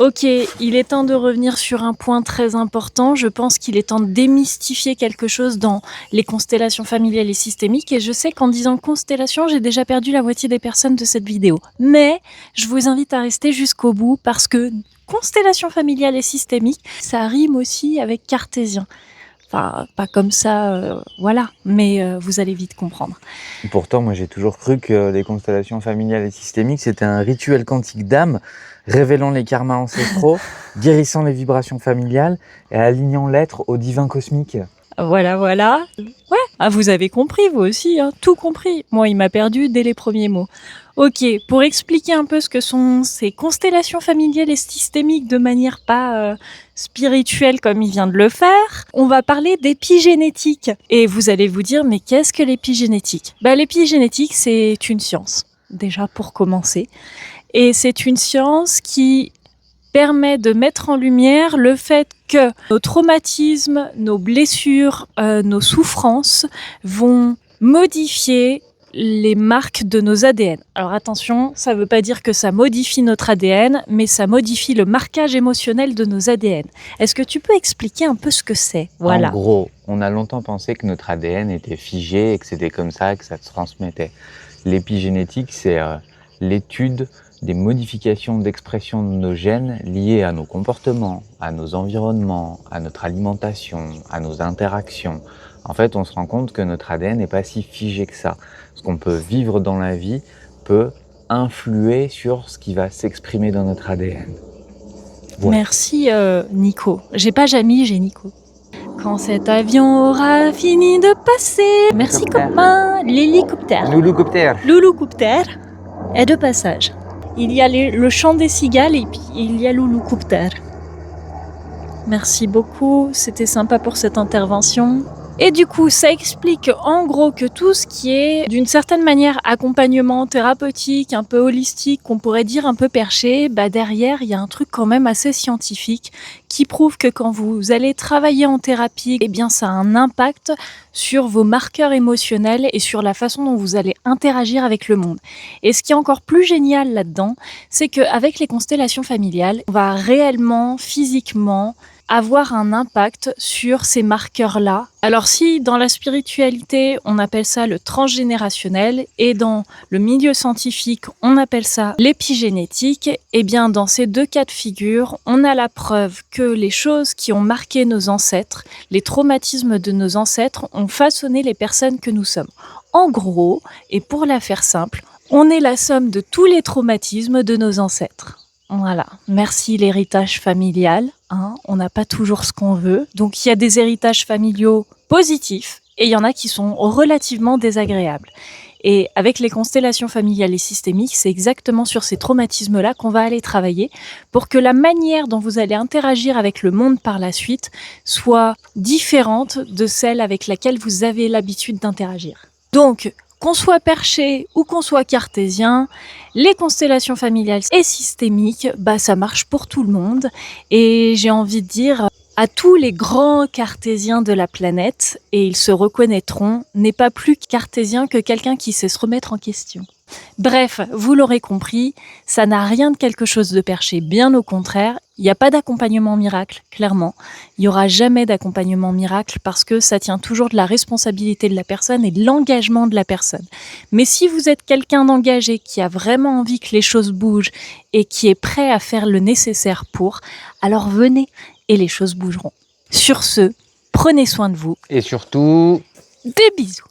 Ok, il est temps de revenir sur un point très important. Je pense qu'il est temps de démystifier quelque chose dans les constellations familiales et systémiques. Et je sais qu'en disant constellation, j'ai déjà perdu la moitié des personnes de cette vidéo. Mais je vous invite à rester jusqu'au bout parce que constellation familiale et systémique, ça rime aussi avec cartésien. Enfin, pas comme ça, voilà, mais vous allez vite comprendre. Pourtant, moi j'ai toujours cru que les constellations familiales et systémiques, c'était un rituel quantique d'âme, révélant les karmas ancestraux, guérissant les vibrations familiales et alignant l'être au divin cosmique. Voilà, voilà. Ouais, ah, vous avez compris, vous aussi, hein, tout compris. Moi, il m'a perdu dès les premiers mots. Ok, pour expliquer un peu ce que sont ces constellations familiales et systémiques de manière pas spirituelle comme il vient de le faire, on va parler d'épigénétique. Et vous allez vous dire, mais qu'est-ce que l'épigénétique ? L'épigénétique, c'est une science, déjà pour commencer. Et c'est une science qui permet de mettre en lumière le fait que nos traumatismes, nos blessures, nos souffrances vont modifier les marques de nos ADN. Alors attention, ça ne veut pas dire que ça modifie notre ADN, mais ça modifie le marquage émotionnel de nos ADN. Est-ce que tu peux expliquer un peu ce que c'est ? Voilà. En gros, on a longtemps pensé que notre ADN était figé et que c'était comme ça que ça se transmettait. L'épigénétique, c'est l'étude des modifications d'expression de nos gènes liées à nos comportements, à nos environnements, à notre alimentation, à nos interactions. En fait, on se rend compte que notre ADN n'est pas si figé que ça. Ce qu'on peut vivre dans la vie peut influer sur ce qui va s'exprimer dans notre ADN. Voilà. Merci Nico. J'ai pas Jamy, j'ai Nico. Quand cet avion aura fini de passer. Merci copain. L'hélicoptère. Louloucoptère est de passage. Il y a le chant des cigales et puis il y a Louloucoptère. Merci beaucoup, c'était sympa pour cette intervention. Et du coup, ça explique en gros que tout ce qui est d'une certaine manière accompagnement thérapeutique, un peu holistique, qu'on pourrait dire un peu perché, derrière, il y a un truc quand même assez scientifique qui prouve que quand vous allez travailler en thérapie, eh bien ça a un impact sur vos marqueurs émotionnels et sur la façon dont vous allez interagir avec le monde. Et ce qui est encore plus génial là-dedans, c'est qu'avec les constellations familiales, on va réellement, physiquement, avoir un impact sur ces marqueurs-là. Alors si dans la spiritualité, on appelle ça le transgénérationnel et dans le milieu scientifique, on appelle ça l'épigénétique, eh bien dans ces deux cas de figure, on a la preuve que les choses qui ont marqué nos ancêtres, les traumatismes de nos ancêtres ont façonné les personnes que nous sommes. En gros, et pour la faire simple, on est la somme de tous les traumatismes de nos ancêtres. Voilà, merci l'héritage familial, hein. On n'a pas toujours ce qu'on veut. Donc il y a des héritages familiaux positifs et il y en a qui sont relativement désagréables. Et avec les constellations familiales et systémiques, c'est exactement sur ces traumatismes-là qu'on va aller travailler pour que la manière dont vous allez interagir avec le monde par la suite soit différente de celle avec laquelle vous avez l'habitude d'interagir. Donc, qu'on soit perché ou qu'on soit cartésien, les constellations familiales et systémiques, ça marche pour tout le monde. Et j'ai envie de dire à tous les grands cartésiens de la planète, et ils se reconnaîtront, n'est pas plus cartésien que quelqu'un qui sait se remettre en question. Bref, vous l'aurez compris, ça n'a rien de quelque chose de perché, bien au contraire. Il n'y a pas d'accompagnement miracle, clairement. Il n'y aura jamais d'accompagnement miracle parce que ça tient toujours de la responsabilité de la personne et de l'engagement de la personne. Mais si vous êtes quelqu'un d'engagé qui a vraiment envie que les choses bougent et qui est prêt à faire le nécessaire pour, alors venez et les choses bougeront. Sur ce, prenez soin de vous. Et surtout, Des bisous.